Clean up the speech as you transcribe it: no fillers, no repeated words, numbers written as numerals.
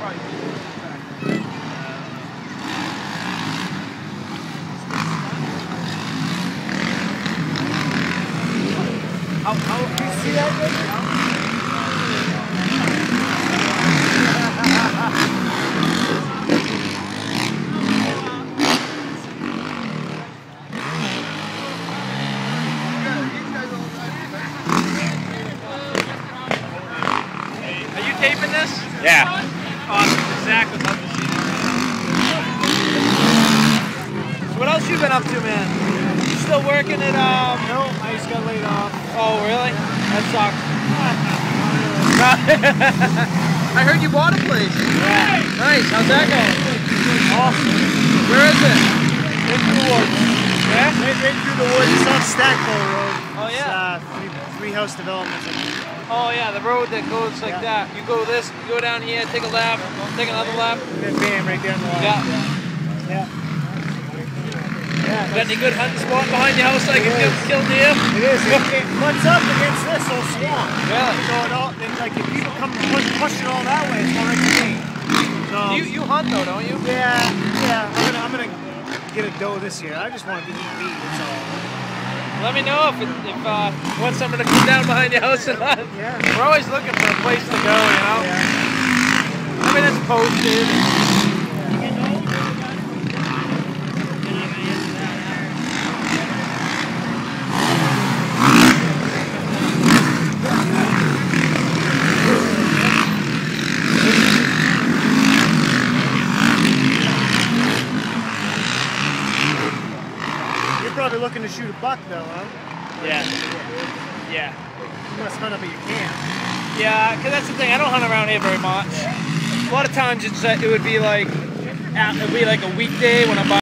You see that, Are you taping this? Yeah. Awesome. Zach would love to see this. So what else you been up to, man? You still working at No, I just got laid off. Oh, really? That sucks. I heard you bought a place. Yeah. Nice. How's that going? Awesome. Where is it? Right through the woods. Yeah? Right through the woods. It's on Stackpole Road. Oh, yeah. It's, three house developments. Oh, yeah, the road that goes like that. You go this, you go down here, take a left, take another left. And then bam, right there on the line. Yeah. Yeah. Got any good hunting spot behind your house so I can kill deer? It is. It butts up against this old swamp. Really? So it all, like if people come push it all that way, it's all right to me. So, You hunt though, don't you? Yeah. I'm gonna get a doe this year. I just want to eat meat. That's all. Let me know if you want someone to come down behind your house and hunt. Yeah. We're always looking for a place to go, you know? Yeah. I mean, it's posted. You're probably looking to shoot a buck though, huh? Yeah. Yeah. You must hunt up at your camp. Yeah, because that's the thing. I don't hunt around here very much. A lot of times it would be like a weekday when I'm